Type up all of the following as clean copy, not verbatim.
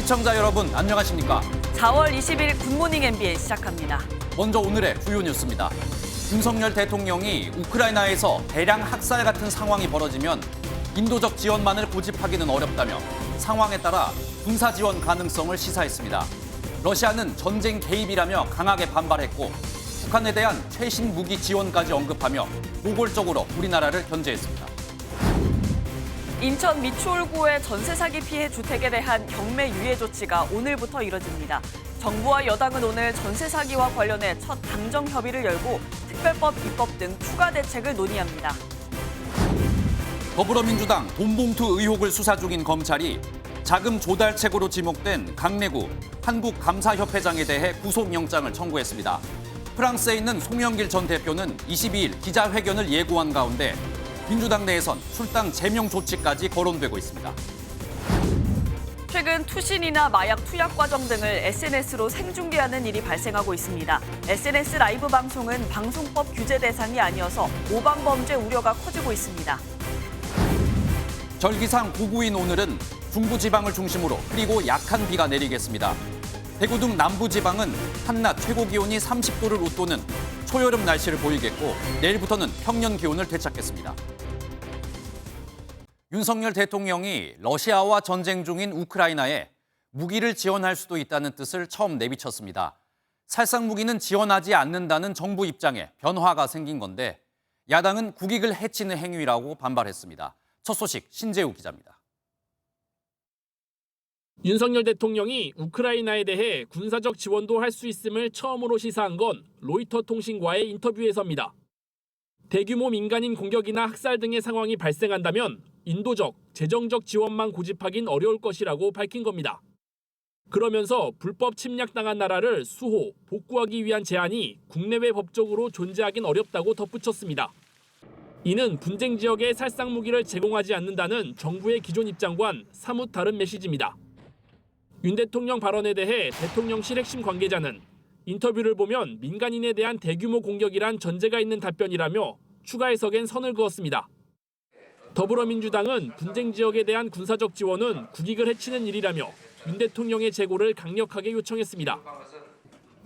시청자 여러분 안녕하십니까? 4월 20일 굿모닝 MBN 시작합니다. 먼저 오늘의 주요 뉴스입니다. 윤석열 대통령이 우크라이나에서 대량 학살 같은 상황이 벌어지면 인도적 지원만을 고집하기는 어렵다며 상황에 따라 군사 지원 가능성을 시사했습니다. 러시아는 전쟁 개입이라며 강하게 반발했고 북한에 대한 최신 무기 지원까지 언급하며 노골적으로 우리나라를 견제했습니다. 인천 미추홀구의 전세 사기 피해 주택에 대한 경매 유예 조치가 오늘부터 이뤄집니다. 정부와 여당은 오늘 전세 사기와 관련해 첫 당정 협의를 열고 특별법 입법 등 추가 대책을 논의합니다. 더불어민주당 돈봉투 의혹을 수사 중인 검찰이 자금 조달책으로 지목된 강래구 한국감사협회장에 대해 구속영장을 청구했습니다. 프랑스에 있는 송영길 전 대표는 22일 기자회견을 예고한 가운데 민주당 내에선 출당 제명 조치까지 거론되고 있습니다. 최근 투신이나 마약 투약 과정 등을 SNS로 생중계하는 일이 발생하고 있습니다. SNS 라이브 방송은 방송법 규제 대상이 아니어서 모방 범죄 우려가 커지고 있습니다. 절기상 고구인 오늘은 중부지방을 중심으로 흐리고 약한 비가 내리겠습니다. 대구 등 남부지방은 한낮 최고 기온이 30도를 웃도는 초여름 날씨를 보이겠고 내일부터는 평년 기온을 되찾겠습니다. 윤석열 대통령이 러시아와 전쟁 중인 우크라이나에 무기를 지원할 수도 있다는 뜻을 처음 내비쳤습니다. 살상 무기는 지원하지 않는다는 정부 입장에 변화가 생긴 건데 야당은 국익을 해치는 행위라고 반발했습니다. 첫 소식 신재우 기자입니다. 윤석열 대통령이 우크라이나에 대해 군사적 지원도 할 수 있음을 처음으로 시사한 건 로이터 통신과의 인터뷰에서입니다. 대규모 민간인 공격이나 학살 등의 상황이 발생한다면 인도적, 재정적 지원만 고집하긴 어려울 것이라고 밝힌 겁니다. 그러면서 불법 침략당한 나라를 수호, 복구하기 위한 제한이 국내외 법적으로 존재하긴 어렵다고 덧붙였습니다. 이는 분쟁 지역에 살상 무기를 제공하지 않는다는 정부의 기존 입장과는 사뭇 다른 메시지입니다. 윤 대통령 발언에 대해 대통령실 핵심 관계자는 인터뷰를 보면 민간인에 대한 대규모 공격이란 전제가 있는 답변이라며 추가 해석엔 선을 그었습니다. 더불어민주당은 분쟁 지역에 대한 군사적 지원은 국익을 해치는 일이라며 윤 대통령의 재고를 강력하게 요청했습니다.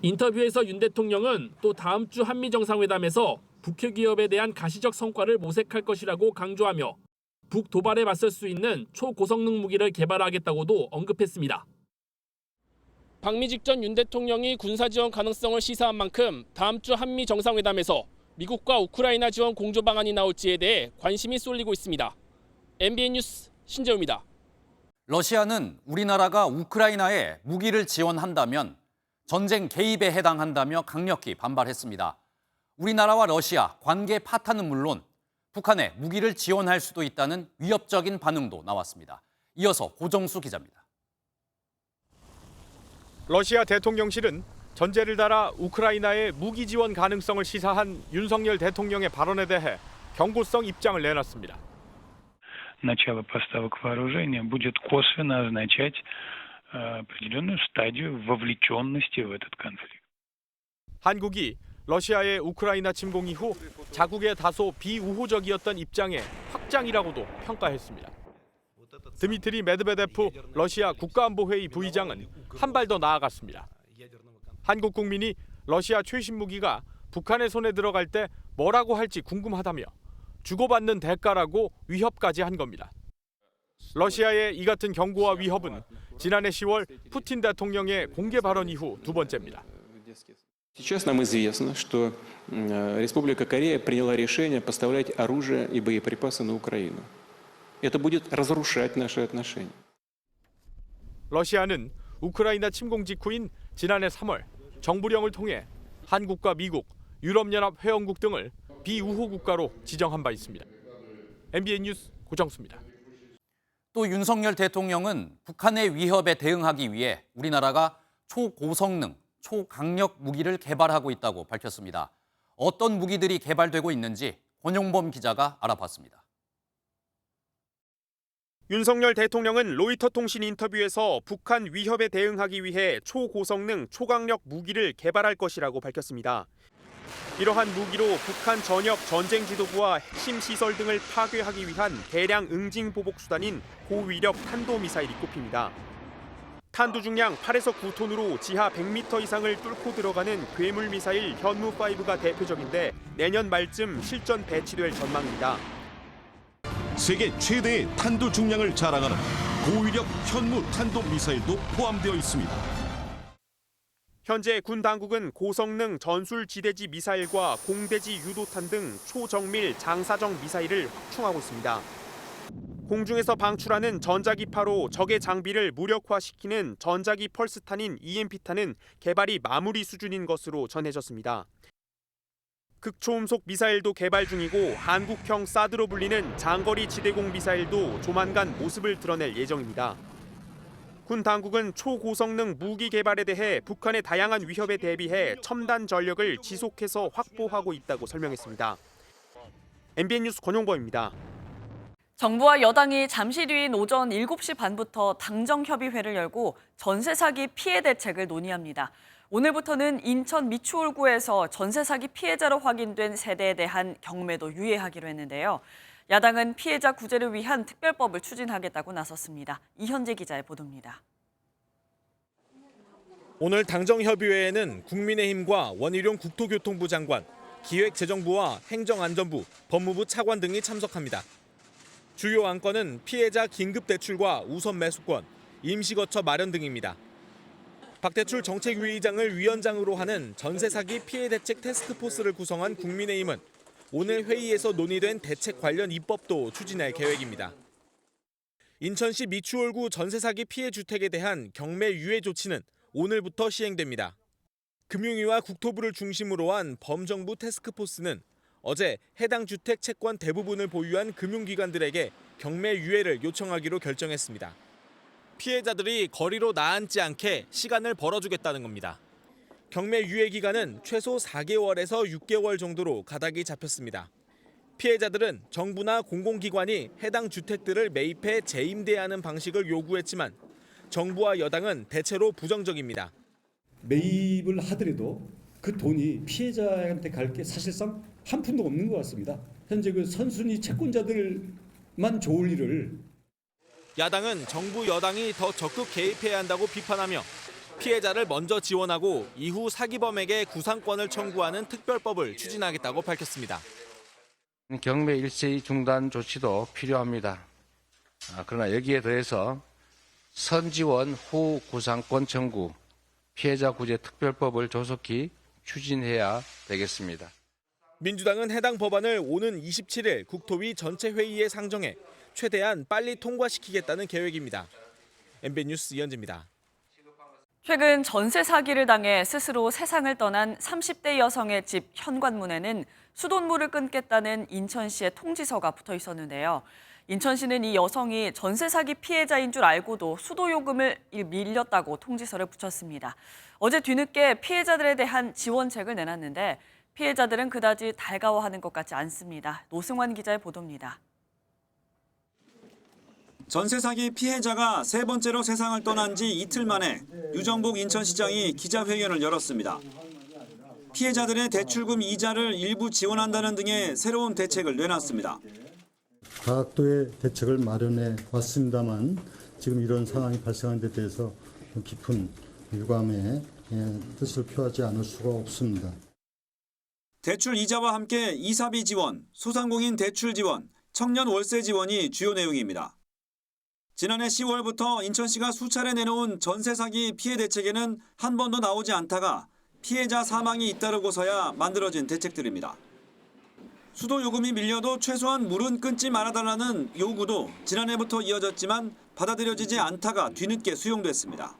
인터뷰에서 윤 대통령은 또 다음 주 한미 정상회담에서 북핵 위협에 대한 가시적 성과를 모색할 것이라고 강조하며 북 도발에 맞설 수 있는 초고성능 무기를 개발하겠다고도 언급했습니다. 방미 직전 윤 대통령이 군사 지원 가능성을 시사한 만큼 다음 주 한미 정상회담에서 미국과 우크라이나 지원 공조 방안이 나올지에 대해 관심이 쏠리고 있습니다. MBN 뉴스 신재우입니다. 러시아는 우리나라가 우크라이나에 무기를 지원한다면 전쟁 개입에 해당한다며 강력히 반발했습니다. 우리나라와 러시아 관계 파탄은 물론 북한에 무기를 지원할 수도 있다는 위협적인 반응도 나왔습니다. 이어서 고정수 기자입니다. 러시아 대통령실은 전제를 달아 우크라이나의 무기 지원 가능성을 시사한 윤석열 대통령의 발언에 대해 경고성 입장을 내놨습니다. Начало поставок вооружения будет косвенно означать определенную стадию вовлеченности в этот конфликт. 한국이 러시아의 우크라이나 침공 이후 자국의 다소 비우호적이었던 입장의 확장이라고도 평가했습니다. 드미트리 메드베데프 러시아 국가안보회의 부의장은 한 발 더 나아갔습니다. 한국 국민이 러시아 최신 무기가 북한의 손에 들어갈 때 뭐라고 할지 궁금하다며 주고받는 대가라고 위협까지 한 겁니다. 러시아의 이 같은 경고와 위협은 지난해 10월 푸틴 대통령의 공개 발언 이후 두 번째입니다. Сейчас нам известно, что Республика Корея приняла решение поставлять оружие и боеприпасы на Украину. Это будет разрушать наши отношения. 러시아는 우크라이나 침공 직후인 지난해 3월 정부령을 통해 한국과 미국, 유럽연합 회원국 등을 비우호 국가로 지정한 바 있습니다. MBN 뉴스 고정수입니다. 또 윤석열 대통령은 북한의 위협에 대응하기 위해 우리나라가 초고성능, 초강력 무기를 개발하고 있다고 밝혔습니다. 어떤 무기들이 개발되고 있는지 권용범 기자가 알아봤습니다. 윤석열 대통령은 로이터 통신 인터뷰에서 북한 위협에 대응하기 위해 초고성능, 초강력 무기를 개발할 것이라고 밝혔습니다. 이러한 무기로 북한 전역 전쟁 지도부와 핵심 시설 등을 파괴하기 위한 대량 응징 보복 수단인 고위력 탄도미사일이 꼽힙니다. 탄두 중량 8에서 9톤으로 지하 100m 이상을 뚫고 들어가는 괴물 미사일 현무5가 대표적인데 내년 말쯤 실전 배치될 전망입니다. 세계 최대의 탄도 중량을 자랑하는 고위력 현무 탄도 미사일도 포함되어 있습니다. 현재 군 당국은 고성능 전술 지대지 미사일과 공대지 유도탄 등 초정밀 장사정 미사일을 확충하고 있습니다. 공중에서 방출하는 전자기파로 적의 장비를 무력화시키는 전자기 펄스탄인 EMP탄은 개발이 마무리 수준인 것으로 전해졌습니다. 극초음속 미사일도 개발 중이고 한국형 사드로 불리는 장거리 지대공 미사일도 조만간 모습을 드러낼 예정입니다. 군 당국은 초고성능 무기 개발에 대해 북한의 다양한 위협에 대비해 첨단 전력을 지속해서 확보하고 있다고 설명했습니다. MBN 뉴스 권용범입니다. 정부와 여당이 잠시 뒤인 오전 7시 반부터 당정협의회를 열고 전세 사기 피해 대책을 논의합니다. 오늘부터는 인천 미추홀구에서 전세 사기 피해자로 확인된 세대에 대한 경매도 유예하기로 했는데요. 야당은 피해자 구제를 위한 특별법을 추진하겠다고 나섰습니다. 이현재 기자의 보도입니다. 오늘 당정협의회에는 국민의힘과 원희룡 국토교통부 장관, 기획재정부와 행정안전부, 법무부 차관 등이 참석합니다. 주요 안건은 피해자 긴급대출과 우선 매수권, 임시거처 마련 등입니다. 박대출 정책위의장을 위원장으로 하는 전세 사기 피해 대책 태스크포스를 구성한 국민의힘은 오늘 회의에서 논의된 대책 관련 입법도 추진할 계획입니다. 인천시 미추홀구 전세 사기 피해 주택에 대한 경매 유예 조치는 오늘부터 시행됩니다. 금융위와 국토부를 중심으로 한 범정부 태스크포스는 어제 해당 주택 채권 대부분을 보유한 금융기관들에게 경매 유예를 요청하기로 결정했습니다. 피해자들이 거리로 나앉지 않게 시간을 벌어주겠다는 겁니다. 경매 유예 기간은 최소 4개월에서 6개월 정도로 가닥이 잡혔습니다. 피해자들은 정부나 공공기관이 해당 주택들을 매입해 재임대하는 방식을 요구했지만 정부와 여당은 대체로 부정적입니다. 매입을 하더라도 그 돈이 피해자한테 갈 게 사실상 한 푼도 없는 것 같습니다. 현재 그 선순위 채권자들만 좋을 일을 야당은 정부 여당이 더 적극 개입해야 한다고 비판하며 피해자를 먼저 지원하고 이후 사기범에게 구상권을 청구하는 특별법을 추진하겠다고 밝혔습니다. 경매 일시 중단 조치도 필요합니다. 그러나 여기에 더해서 선지원 후 구상권 청구, 피해자 구제 특별법을 조속히 추진해야 되겠습니다. 민주당은 해당 법안을 오는 27일 국토위 전체 회의에 상정해 최대한 빨리 통과시키겠다는 계획입니다. MBN 뉴스 이현재입니다. 최근 전세 사기를 당해 스스로 세상을 떠난 30대 여성의 집 현관문에는 수돗물을 끊겠다는 인천시의 통지서가 붙어 있었는데요. 인천시는 이 여성이 전세 사기 피해자인 줄 알고도 수도 요금을 밀렸다고 통지서를 붙였습니다. 어제 뒤늦게 피해자들에 대한 지원책을 내놨는데 피해자들은 그다지 달가워하는 것 같지 않습니다. 노승환 기자의 보도입니다. 전세 사기 피해자가 세 번째로 세상을 떠난 지 이틀 만에 유정복 인천시장이 기자회견을 열었습니다. 피해자들의 대출금 이자를 일부 지원한다는 등의 새로운 대책을 내놨습니다. 다각도의 대책을 마련해 왔습니다만 지금 이런 상황이 발생한 데 대해서 깊은 유감의 뜻을 표하지 않을 수가 없습니다. 대출 이자와 함께 이사비 지원, 소상공인 대출 지원, 청년 월세 지원이 주요 내용입니다. 지난해 10월부터 인천시가 수차례 내놓은 전세 사기 피해 대책에는 한 번도 나오지 않다가 피해자 사망이 잇따르고서야 만들어진 대책들입니다. 수도 요금이 밀려도 최소한 물은 끊지 말아달라는 요구도 지난해부터 이어졌지만 받아들여지지 않다가 뒤늦게 수용됐습니다.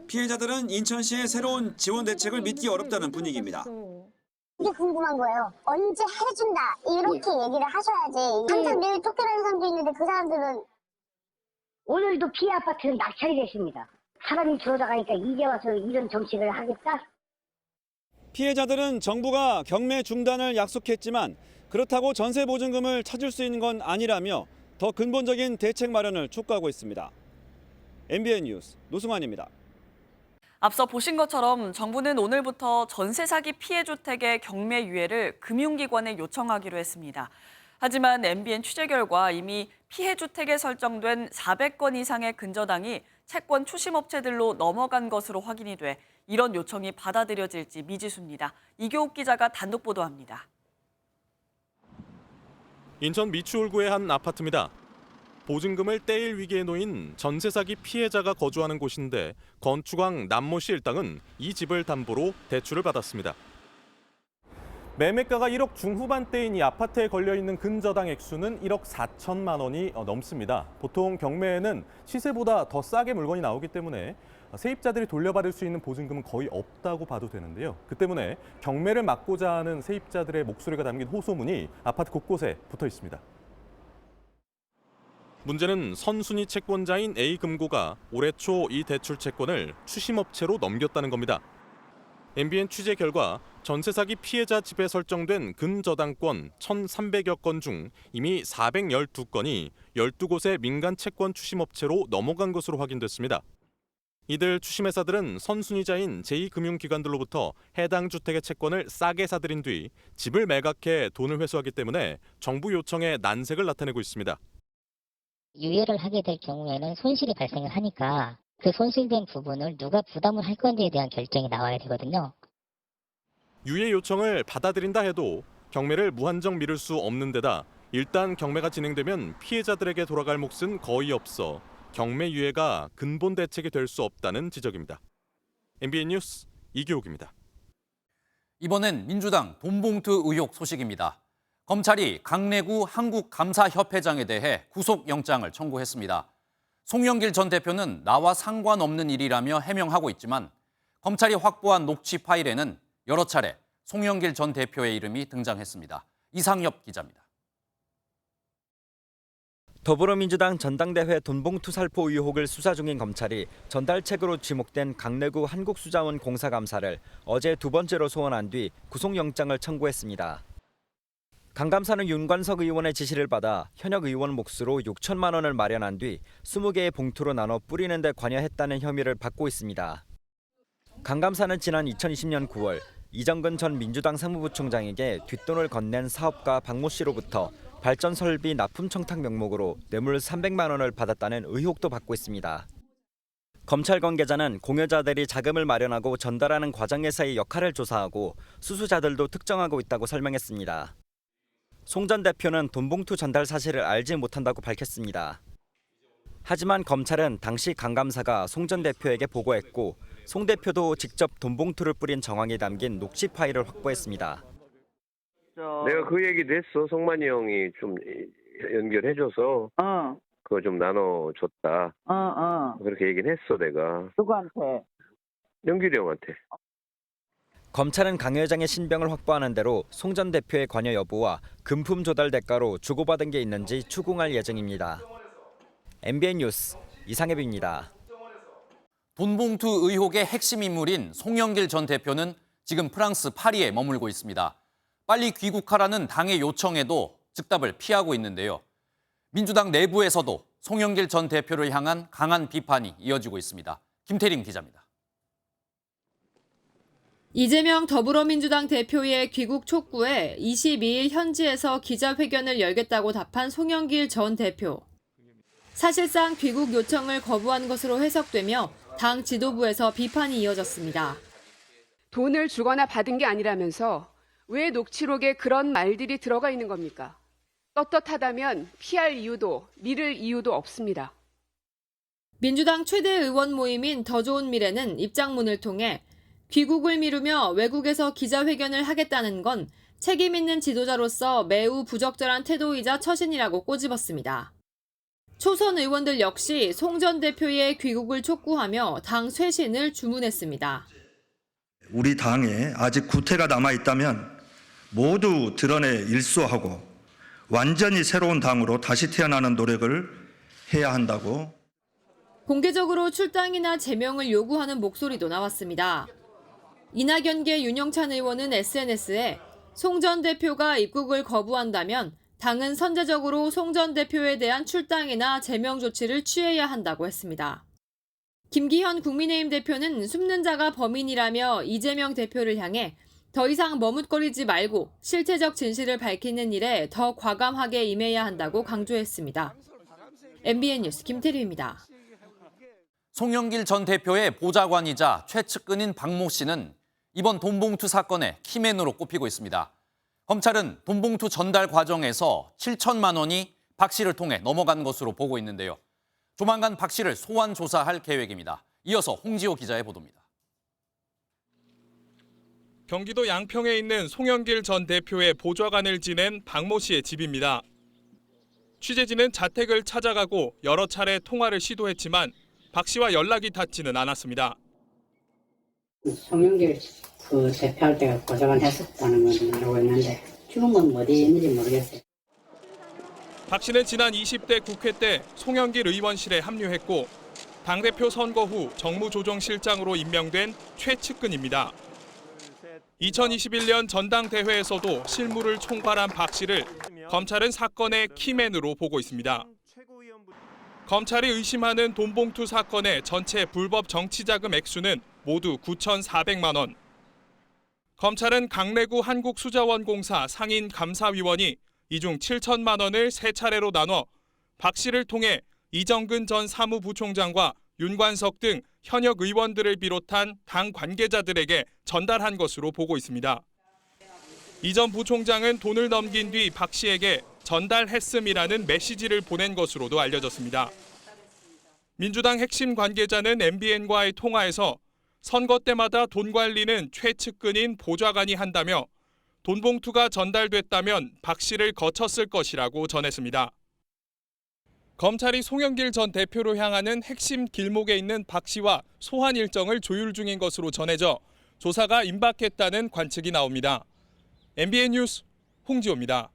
피해자들은 인천시의 새로운 지원 대책을 믿기 어렵다는 분위기입니다. 이게 궁금한 거예요. 언제 해준다 이렇게 얘기를 하셔야지. 한참 내일 쫓겨나는 사람도 있는데 그 사람들은 오늘도 피해 아파트는 낙찰이 됐습니다. 사람이 들어가니까 이제 와서 이런 정책을 하겠다? 피해자들은 정부가 경매 중단을 약속했지만 그렇다고 전세 보증금을 찾을 수 있는 건 아니라며 더 근본적인 대책 마련을 촉구하고 있습니다. MBN 뉴스 노승환입니다. 앞서 보신 것처럼 정부는 오늘부터 전세 사기 피해 주택의 경매 유예를 금융기관에 요청하기로 했습니다. 하지만 MBN 취재 결과 이미 피해 주택에 설정된 400건 이상의 근저당이 채권 추심업체들로 넘어간 것으로 확인이 돼 이런 요청이 받아들여질지 미지수입니다. 이교욱 기자가 단독 보도합니다. 인천 미추홀구의 한 아파트입니다. 보증금을 떼일 위기에 놓인 전세 사기 피해자가 거주하는 곳인데 건축왕 남모 씨 일당은 이 집을 담보로 대출을 받았습니다. 매매가가 1억 중후반대인 이 아파트에 걸려있는 근저당 액수는 1억 4천만 원이 넘습니다. 보통 경매에는 시세보다 더 싸게 물건이 나오기 때문에 세입자들이 돌려받을 수 있는 보증금은 거의 없다고 봐도 되는데요. 그 때문에 경매를 막고자 하는 세입자들의 목소리가 담긴 호소문이 아파트 곳곳에 붙어 있습니다. 문제는 선순위 채권자인 A금고가 올해 초 이 대출 채권을 추심업체로 넘겼다는 겁니다. MBN 취재 결과 전세 사기 피해자 집에 설정된 근저당권 1,300여 건 중 이미 412건이 12곳의 민간 채권 추심업체로 넘어간 것으로 확인됐습니다. 이들 추심회사들은 선순위자인 제2금융기관들로부터 해당 주택의 채권을 싸게 사들인 뒤 집을 매각해 돈을 회수하기 때문에 정부 요청에 난색을 나타내고 있습니다. 유예를 하게 될 경우에는 손실이 발생을 하니까 그 손실된 부분을 누가 부담을 할 건지에 대한 결정이 나와야 되거든요. 유예 요청을 받아들인다 해도 경매를 무한정 미룰 수 없는 데다 일단 경매가 진행되면 피해자들에게 돌아갈 몫은 거의 없어 경매 유예가 근본 대책이 될 수 없다는 지적입니다. MBN 뉴스 이교욱입니다. 이번엔 민주당 돈봉투 의혹 소식입니다. 검찰이 강래구 한국감사협회장에 대해 구속영장을 청구했습니다. 송영길 전 대표는 나와 상관없는 일이라며 해명하고 있지만 검찰이 확보한 녹취 파일에는 여러 차례 송영길 전 대표의 이름이 등장했습니다. 이상엽 기자입니다. 더불어민주당 전당대회 돈봉투 살포 의혹을 수사 중인 검찰이 전달책으로 지목된 강래구 한국수자원 공사감사를 어제 두 번째로 소환한 뒤 구속영장을 청구했습니다. 강 감사는 윤관석 의원의 지시를 받아 현역 의원 몫으로 6천만 원을 마련한 뒤 20개의 봉투로 나눠 뿌리는 데 관여했다는 혐의를 받고 있습니다. 강 감사는 지난 2020년 9월 이정근 전 민주당 상무부총장에게 뒷돈을 건넨 사업가 박모 씨로부터 발전 설비 납품 청탁 명목으로 뇌물 300만 원을 받았다는 의혹도 받고 있습니다. 검찰 관계자는 공여자들이 자금을 마련하고 전달하는 과정에서의 역할을 조사하고 수수자들도 특정하고 있다고 설명했습니다. 송 전 대표는 돈봉투 전달 사실을 알지 못한다고 밝혔습니다. 하지만 검찰은 당시 강 감사가 송 전 대표에게 보고했고 송 대표도 직접 돈봉투를 뿌린 정황이 담긴 녹취 파일을 확보했습니다. 내가 그 얘기도 했어. 송만이 형이 좀 연결해줘서 그거 좀 나눠줬다. 그렇게 얘기는 했어 내가. 누구한테? 영길이 형한테. 검찰은 강 회장의 신병을 확보하는 대로 송 전 대표의 관여 여부와 금품 조달 대가로 주고받은 게 있는지 추궁할 예정입니다. MBN 뉴스 이상엽입니다. 돈봉투 의혹의 핵심 인물인 송영길 전 대표는 지금 프랑스 파리에 머물고 있습니다. 빨리 귀국하라는 당의 요청에도 즉답을 피하고 있는데요. 민주당 내부에서도 송영길 전 대표를 향한 강한 비판이 이어지고 있습니다. 김태린 기자입니다. 이재명 더불어민주당 대표의 귀국 촉구에 22일 현지에서 기자회견을 열겠다고 답한 송영길 전 대표. 사실상 귀국 요청을 거부한 것으로 해석되며 당 지도부에서 비판이 이어졌습니다. 돈을 주거나 받은 게 아니라면서 왜 녹취록에 그런 말들이 들어가 있는 겁니까? 떳떳하다면 피할 이유도 미룰 이유도 없습니다. 민주당 최대 의원 모임인 더 좋은 미래는 입장문을 통해 귀국을 미루며 외국에서 기자회견을 하겠다는 건 책임 있는 지도자로서 매우 부적절한 태도이자 처신이라고 꼬집었습니다. 초선 의원들 역시 송 전 대표의 귀국을 촉구하며 당 쇄신을 주문했습니다. 우리 당에 아직 구태가 남아있다면 모두 드러내 일소하고 완전히 새로운 당으로 다시 태어나는 노력을 해야 한다고. 공개적으로 출당이나 제명을 요구하는 목소리도 나왔습니다. 이낙연계 윤영찬 의원은 SNS에 송 전 대표가 입국을 거부한다면 당은 선제적으로 송 전 대표에 대한 출당이나 제명 조치를 취해야 한다고 했습니다. 김기현 국민의힘 대표는 숨는 자가 범인이라며 이재명 대표를 향해 더 이상 머뭇거리지 말고 실체적 진실을 밝히는 일에 더 과감하게 임해야 한다고 강조했습니다. MBN 뉴스 김태리입니다. 송영길 전 대표의 보좌관이자 최측근인 박모 씨는 이번 돈봉투 사건의 키맨으로 꼽히고 있습니다. 검찰은 돈봉투 전달 과정에서 7천만 원이 박 씨를 통해 넘어간 것으로 보고 있는데요. 조만간 박 씨를 소환 조사할 계획입니다. 이어서 홍지호 기자의 보도입니다. 경기도 양평에 있는 송영길 전 대표의 보좌관을 지낸 박모 씨의 집입니다. 취재진은 자택을 찾아가고 여러 차례 통화를 시도했지만 박 씨와 연락이 닿지는 않았습니다. 송영길 그 대표할 때 보좌관 했었다는 건 알고 있는데 지금은 어디 있는지 모르겠어요. 박 씨는 지난 20대 국회 때 송영길 의원실에 합류했고 당대표 선거 후 정무조정실장으로 임명된 최측근입니다. 2021년 전당대회에서도 실무를 총괄한 박 씨를 검찰은 사건의 키맨으로 보고 있습니다. 검찰이 의심하는 돈봉투 사건의 전체 불법 정치자금 액수는 모두 9,400만 원. 검찰은 강래구 한국수자원공사 상인 감사위원이 이 중 7천만 원을 세 차례로 나눠 박 씨를 통해 이정근 전 사무부총장과 윤관석 등 현역 의원들을 비롯한 당 관계자들에게 전달한 것으로 보고 있습니다. 이 전 부총장은 돈을 넘긴 뒤 박 씨에게 전달했음이라는 메시지를 보낸 것으로도 알려졌습니다. 민주당 핵심 관계자는 MBN과의 통화에서 선거 때마다 돈 관리는 최측근인 보좌관이 한다며 돈봉투가 전달됐다면 박 씨를 거쳤을 것이라고 전했습니다. 검찰이 송영길 전 대표로 향하는 핵심 길목에 있는 박 씨와 소환 일정을 조율 중인 것으로 전해져 조사가 임박했다는 관측이 나옵니다. MBN 뉴스 홍지호입니다.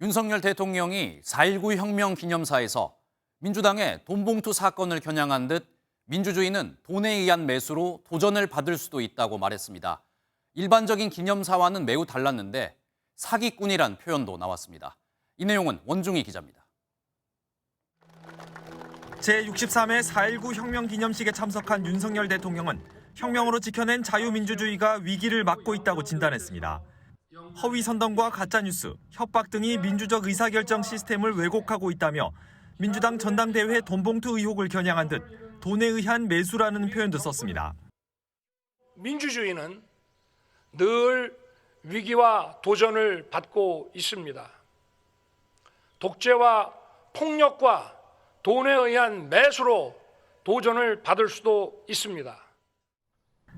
윤석열 대통령이 4.19 혁명 기념사에서 민주당의 돈봉투 사건을 겨냥한 듯 민주주의는 돈에 의한 매수로 도전을 받을 수도 있다고 말했습니다. 일반적인 기념사와는 매우 달랐는데 사기꾼이란 표현도 나왔습니다. 이 내용은 원중희 기자입니다. 제63회 4.19 혁명 기념식에 참석한 윤석열 대통령은 혁명으로 지켜낸 자유민주주의가 위기를 맞고 있다고 진단했습니다. 허위 선동과 가짜뉴스, 협박 등이 민주적 의사결정 시스템을 왜곡하고 있다며 민주당 전당대회 돈봉투 의혹을 겨냥한 듯 돈에 의한 매수라는 표현도 썼습니다. 민주주의는 늘 위기와 도전을 받고 있습니다. 독재와 폭력과 돈에 의한 매수로 도전을 받을 수도 있습니다.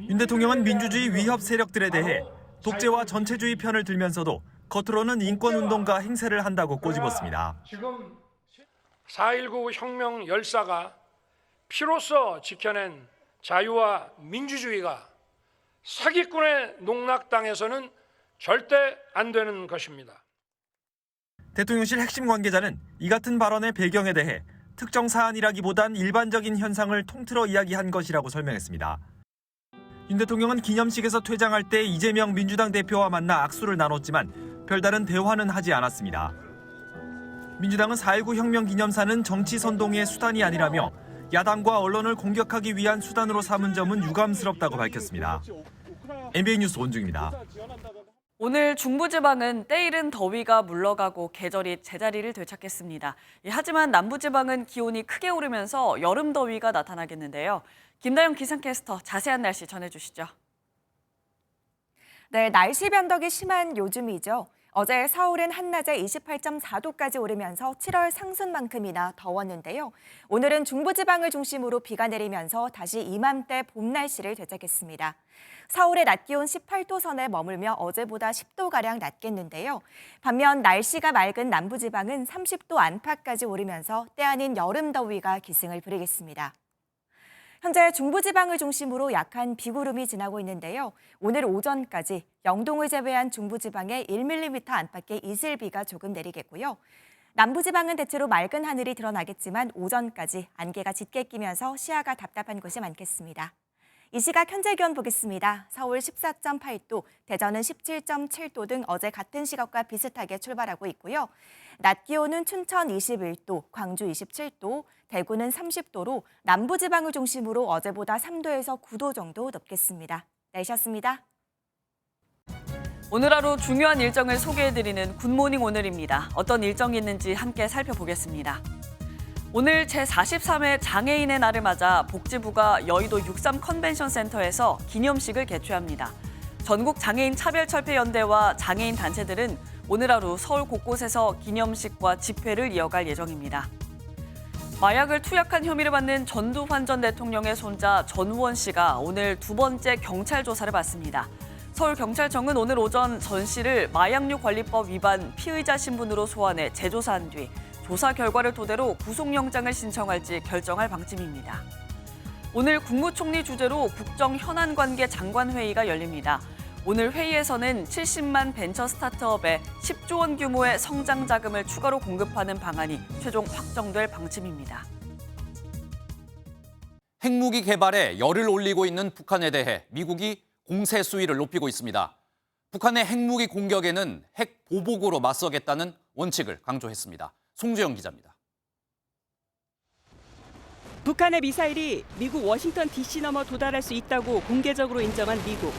윤 대통령은 민주주의 위협 세력들에 대해 독재와 전체주의 편을 들면서도 겉으로는 인권운동가 행세를 한다고 꼬집었습니다. 지금 4.19 혁명 열사가 피로써 지켜낸 자유와 민주주의가 사기꾼의 농락당해서는 절대 안 되는 것입니다. 대통령실 핵심 관계자는 이 같은 발언의 배경에 대해 특정 사안이라기보단 일반적인 현상을 통틀어 이야기한 것이라고 설명했습니다. 윤 대통령은 기념식에서 퇴장할 때 이재명 민주당 대표와 만나 악수를 나눴지만 별다른 대화는 하지 않았습니다. 민주당은 4.19 혁명 기념사는 정치 선동의 수단이 아니라며 야당과 언론을 공격하기 위한 수단으로 삼은 점은 유감스럽다고 밝혔습니다. MBN 뉴스 원중입니다. 오늘 중부지방은 때이른 더위가 물러가고 계절이 제자리를 되찾겠습니다. 하지만 남부지방은 기온이 크게 오르면서 여름 더위가 나타나겠는데요. 김다영 기상캐스터 자세한 날씨 전해주시죠. 네, 날씨 변덕이 심한 요즘이죠. 어제 서울은 한낮에 28.4도까지 오르면서 7월 상순만큼이나 더웠는데요. 오늘은 중부지방을 중심으로 비가 내리면서 다시 이맘때 봄 날씨를 되찾겠습니다. 서울의 낮 기온 18도 선에 머물며 어제보다 10도가량 낮겠는데요. 반면 날씨가 맑은 남부지방은 30도 안팎까지 오르면서 때 아닌 여름 더위가 기승을 부리겠습니다. 현재 중부지방을 중심으로 약한 비구름이 지나고 있는데요. 오늘 오전까지 영동을 제외한 중부지방에 1mm 안팎의 이슬비가 조금 내리겠고요. 남부지방은 대체로 맑은 하늘이 드러나겠지만 오전까지 안개가 짙게 끼면서 시야가 답답한 곳이 많겠습니다. 이 시각 현재 기온 보겠습니다. 서울 14.8도, 대전은 17.7도 등 어제 같은 시각과 비슷하게 출발하고 있고요. 낮 기온은 춘천 21도, 광주 27도, 대구는 30도로 남부지방을 중심으로 어제보다 3도에서 9도 정도 높겠습니다. 날씨였습니다. 오늘 하루 중요한 일정을 소개해드리는 굿모닝 오늘입니다. 어떤 일정이 있는지 함께 살펴보겠습니다. 오늘 제43회 장애인의 날을 맞아 복지부가 여의도 63 컨벤션 센터에서 기념식을 개최합니다. 전국 장애인 차별철폐연대와 장애인 단체들은 오늘 하루 서울 곳곳에서 기념식과 집회를 이어갈 예정입니다. 마약을 투약한 혐의를 받는 전두환 전 대통령의 손자 전우원 씨가 오늘 두 번째 경찰 조사를 받습니다. 서울경찰청은 오늘 오전 전 씨를 마약류 관리법 위반 피의자 신분으로 소환해 재조사한 뒤 조사 결과를 토대로 구속영장을 신청할지 결정할 방침입니다. 오늘 국무총리 주재로 국정 현안관계 장관회의가 열립니다. 오늘 회의에서는 70만 벤처 스타트업에 10조 원 규모의 성장 자금을 추가로 공급하는 방안이 최종 확정될 방침입니다. 핵무기 개발에 열을 올리고 있는 북한에 대해 미국이 공세 수위를 높이고 있습니다. 북한의 핵무기 공격에는 핵 보복으로 맞서겠다는 원칙을 강조했습니다. 송주영 기자입니다. 북한의 미사일이 미국 워싱턴 DC 넘어 도달할 수 있다고 공개적으로 인정한 미국.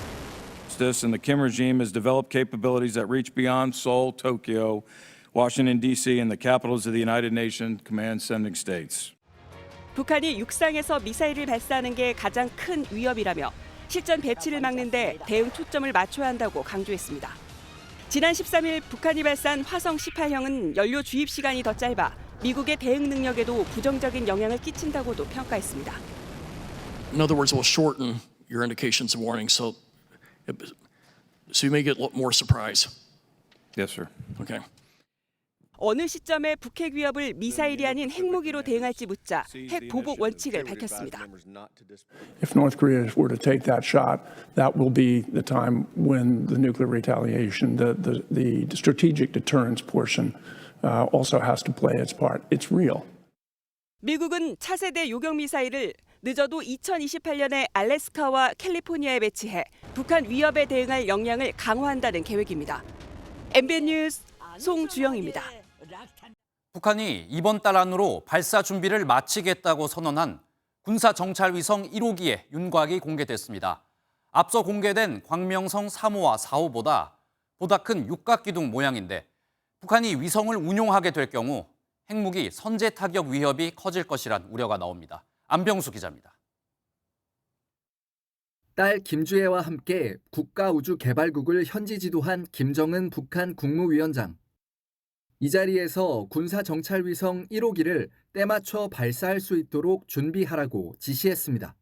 This and the Kim regime has developed capabilities that reach beyond Seoul, Tokyo, Washington D.C. and the capitals of the United Nations command sending states. 북한이 육상에서 미사일을 발사하는 게 가장 큰 위협이라며 실전 배치를 막는데 대응 초점을 맞춰야 한다고 강조했습니다. 지난 13일 북한이 발사한 화성 18형은 연료 주입 시간이 더 짧아 미국의 대응 능력에도 부정적인 영향을 끼친다고도 평가했습니다. In other words, it will shorten your indications of warning, so you may get more surprise. Yes, sir. Okay. 어느 시점에 북핵 위협을 미사일이 아닌 핵무기로 대응할지 묻자 핵 보복 원칙을 밝혔습니다. If North Korea were to take that shot, that will be the time when the nuclear retaliation, the strategic deterrence portion also has to play its part. It's real. 미국은 차세대 요격 미사일을 늦어도 2028년에 알래스카와 캘리포니아에 배치해 북한 위협에 대응할 역량을 강화한다는 계획입니다. MBN 뉴스 송주영입니다. 북한이 이번 달 안으로 발사 준비를 마치겠다고 선언한 군사정찰위성 1호기의 윤곽이 공개됐습니다. 앞서 공개된 광명성 3호와 4호보다 보다 큰 육각기둥 모양인데 북한이 위성을 운용하게 될 경우 핵무기 선제 타격 위협이 커질 것이란 우려가 나옵니다. 안병수 기자입니다. 딸 김주애와 함께 국가우주개발국을 현지 지도한 김정은 북한 국무위원장. 이 자리에서 군사정찰위성 1호기를 때맞춰 발사할 수 있도록 준비하라고 지시했습니다.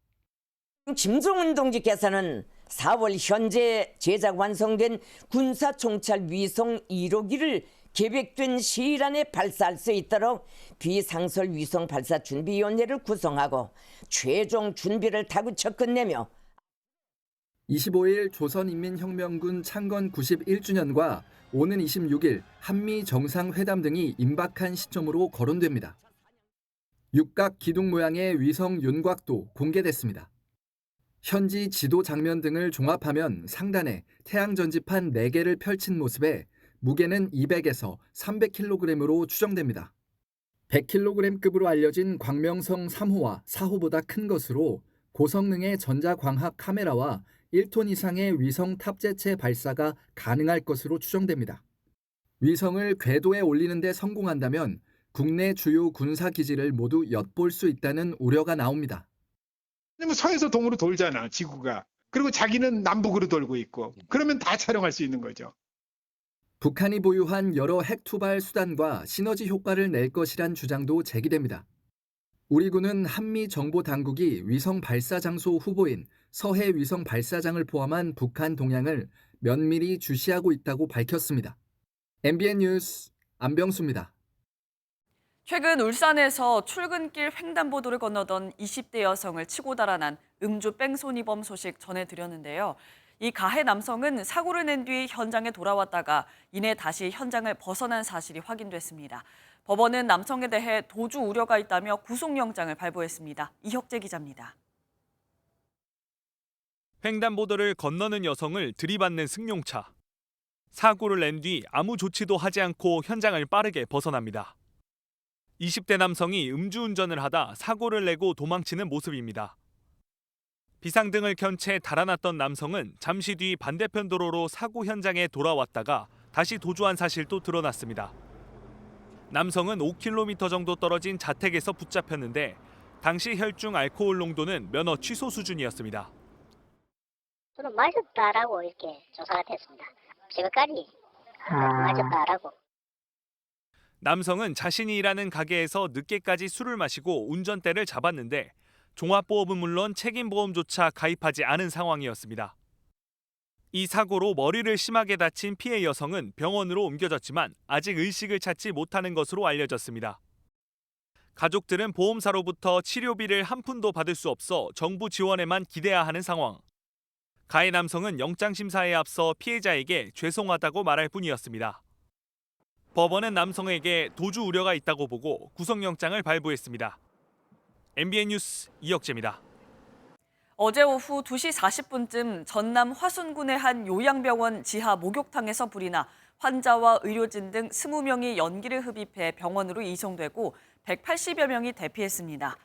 김정은 동지께서는 4월 현재 제작 완성된 군사정찰위성 1호기를 계획된 시일 안에 발사할 수 있도록 비상설 위성 발사 준비위원회를 구성하고 최종 준비를 다구쳐 끝내며 25일 조선인민혁명군 창건 91주년과 오는 26일 한미 정상회담 등이 임박한 시점으로 거론됩니다. 육각 기둥 모양의 위성 윤곽도 공개됐습니다. 현지 지도 장면 등을 종합하면 상단에 태양 전지판 4개를 펼친 모습에 무게는 200에서 300kg으로 추정됩니다. 100kg급으로 알려진 광명성 3호와 4호보다 큰 것으로 고성능의 전자광학 카메라와 1톤 이상의 위성 탑재체 발사가 가능할 것으로 추정됩니다. 위성을 궤도에 올리는 데 성공한다면 국내 주요 군사기지를 모두 엿볼 수 있다는 우려가 나옵니다. 서에서 동으로 돌잖아, 지구가. 그리고 자기는 남북으로 돌고 있고. 그러면 다 촬영할 수 있는 거죠. 북한이 보유한 여러 핵 투발 수단과 시너지 효과를 낼 것이란 주장도 제기됩니다. 우리 군은 한미 정보 당국이 위성 발사 장소 후보인 서해 위성 발사장을 포함한 북한 동향을 면밀히 주시하고 있다고 밝혔습니다. MBN 뉴스 안병수입니다. 최근 울산에서 출근길 횡단보도를 건너던 20대 여성을 치고 달아난 음주 뺑소니범 소식 전해드렸는데요. 이 가해 남성은 사고를 낸 뒤 현장에 돌아왔다가 이내 다시 현장을 벗어난 사실이 확인됐습니다. 법원은 남성에 대해 도주 우려가 있다며 구속영장을 발부했습니다. 이혁재 기자입니다. 횡단보도를 건너는 여성을 들이받는 승용차. 사고를 낸 뒤 아무 조치도 하지 않고 현장을 빠르게 벗어납니다. 20대 남성이 음주운전을 하다 사고를 내고 도망치는 모습입니다. 비상등을 켠 채 달아났던 남성은 잠시 뒤 반대편 도로로 사고 현장에 돌아왔다가 다시 도주한 사실도 드러났습니다. 남성은 5km 정도 떨어진 자택에서 붙잡혔는데 당시 혈중 알코올 농도는 면허 취소 수준이었습니다. 술을 마셨다라고 이렇게 조사가 됐습니다. 지금까지 마셨다라고. 남성은 자신이 일하는 가게에서 늦게까지 술을 마시고 운전대를 잡았는데 종합보험은 물론 책임보험조차 가입하지 않은 상황이었습니다. 이 사고로 머리를 심하게 다친 피해 여성은 병원으로 옮겨졌지만 아직 의식을 찾지 못하는 것으로 알려졌습니다. 가족들은 보험사로부터 치료비를 한 푼도 받을 수 없어 정부 지원에만 기대야 하는 상황. 가해 남성은 영장심사에 앞서 피해자에게 죄송하다고 말할 뿐이었습니다. 법원은 남성에게 도주 우려가 있다고 보고 구속영장을 발부했습니다. MBN 뉴스 이혁재입니다. 어제 오후 2시 40분쯤 전남 화순군의 한 요양병원 지하 목욕탕에서 불이 나 환자와 의료진 등 20명이 연기를 흡입해 병원으로 이송되고 180여 명이 대피했습니다.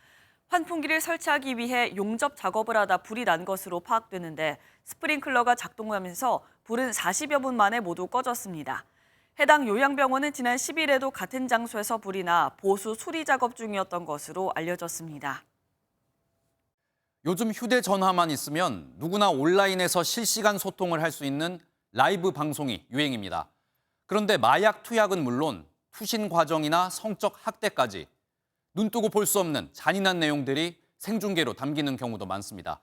환풍기를 설치하기 위해 용접 작업을 하다 불이 난 것으로 파악되는데 스프링클러가 작동하면서 불은 40여 분 만에 모두 꺼졌습니다. 해당 요양병원은 지난 10일에도 같은 장소에서 불이 나 보수 수리 작업 중이었던 것으로 알려졌습니다. 요즘 휴대전화만 있으면 누구나 온라인에서 실시간 소통을 할 수 있는 라이브 방송이 유행입니다. 그런데 마약 투약은 물론 투신 과정이나 성적 학대까지 눈뜨고 볼 수 없는 잔인한 내용들이 생중계로 담기는 경우도 많습니다.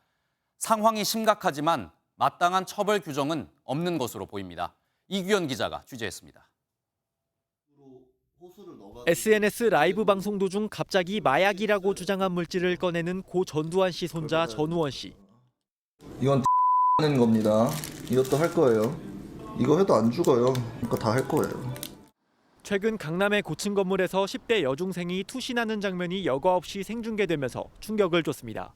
상황이 심각하지만 마땅한 처벌 규정은 없는 것으로 보입니다. 이규현 기자가 취재했습니다. SNS 라이브 방송 도중 갑자기 마약이라고 주장한 물질을 꺼내는 고 전두환 씨 손자 전우원 씨. 이건 하는 겁니다. 이것도 할 거예요. 이거 해도 안 죽어요. 그러니까 다 할 거예요. 최근 강남의 고층 건물에서 10대 여중생이 투신하는 장면이 여과 없이 생중계되면서 충격을 줬습니다.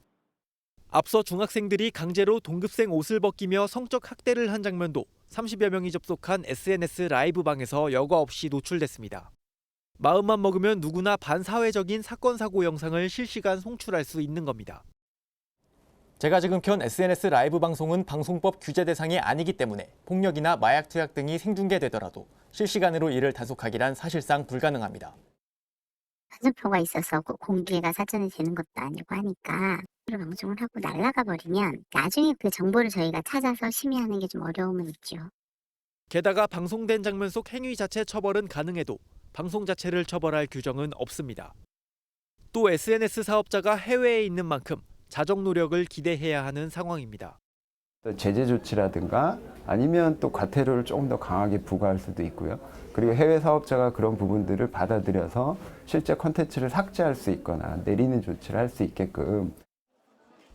앞서 중학생들이 강제로 동급생 옷을 벗기며 성적 학대를 한 장면도 30여 명이 접속한 SNS 라이브 방에서 여과 없이 노출됐습니다. 마음만 먹으면 누구나 반사회적인 사건 사고 영상을 실시간 송출할 수 있는 겁니다. 제가 지금 켠 SNS 라이브 방송은 방송법 규제 대상이 아니기 때문에 폭력이나 마약 투약 등이 생중계되더라도 실시간으로 이를 단속하기란 사실상 불가능합니다. 화살표가 있어서 공개가 사전에 되는 것도 아니고 하니까 방송을 하고 날아가 버리면 나중에 그 정보를 저희가 찾아서 심의하는 게 좀 어려움은 있죠. 게다가 방송된 장면 속 행위 자체 처벌은 가능해도 방송 자체를 처벌할 규정은 없습니다. 또 SNS 사업자가 해외에 있는 만큼 자정 노력을 기대해야 하는 상황입니다. 제재 조치라든가 아니면 또 과태료를 조금 더 강하게 부과할 수도 있고요. 그리고 해외 사업자가 그런 부분들을 받아들여서 실제 콘텐츠를 삭제할 수 있거나 내리는 조치를 할 수 있게끔.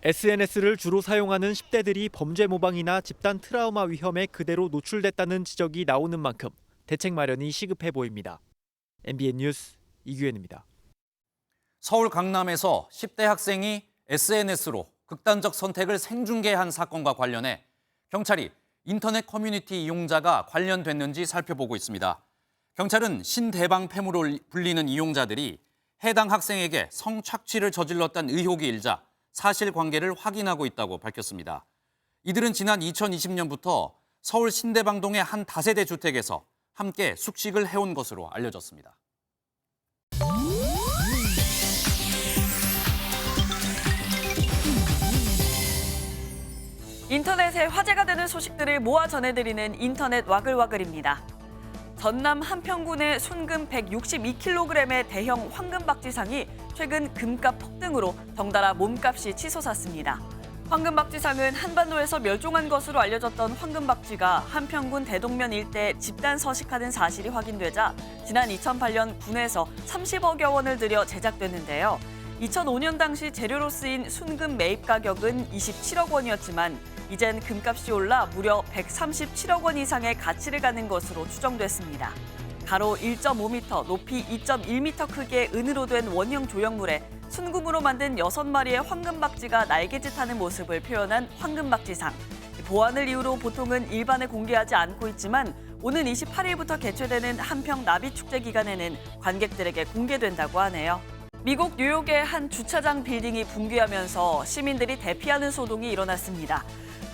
SNS를 주로 사용하는 10대들이 범죄 모방이나 집단 트라우마 위험에 그대로 노출됐다는 지적이 나오는 만큼 대책 마련이 시급해 보입니다. MBN 뉴스 이규현입니다. 서울 강남에서 10대 학생이 SNS로 극단적 선택을 생중계한 사건과 관련해 경찰이 인터넷 커뮤니티 이용자가 관련됐는지 살펴보고 있습니다. 경찰은 신대방 패무로 불리는 이용자들이 해당 학생에게 성착취를 저질렀다는 의혹이 일자 사실관계를 확인하고 있다고 밝혔습니다. 이들은 지난 2020년부터 서울 신대방동의 한 다세대 주택에서 함께 숙식을 해온 것으로 알려졌습니다. 인터넷에 화제가 되는 소식들을 모아 전해드리는 인터넷 와글와글입니다. 전남 한평군의 순금 162kg의 대형 황금박쥐상이 최근 금값 폭등으로 덩달아 몸값이 치솟았습니다. 황금박쥐상은 한반도에서 멸종한 것으로 알려졌던 황금박쥐가 한평군 대동면 일대에 집단 서식하는 사실이 확인되자 지난 2008년 군에서 30억여 원을 들여 제작됐는데요. 2005년 당시 재료로 쓰인 순금 매입 가격은 27억 원이었지만 이젠 금값이 올라 무려 137억 원 이상의 가치를 갖는 것으로 추정됐습니다. 가로 1.5m, 높이 2.1m 크기의 은으로 된 원형 조형물에 순금으로 만든 6마리의 황금박쥐가 날개짓하는 모습을 표현한 황금박쥐상. 보안을 이유로 보통은 일반에 공개하지 않고 있지만 오는 28일부터 개최되는 한평 나비축제 기간에는 관객들에게 공개된다고 하네요. 미국 뉴욕의 한 주차장 빌딩이 붕괴하면서 시민들이 대피하는 소동이 일어났습니다.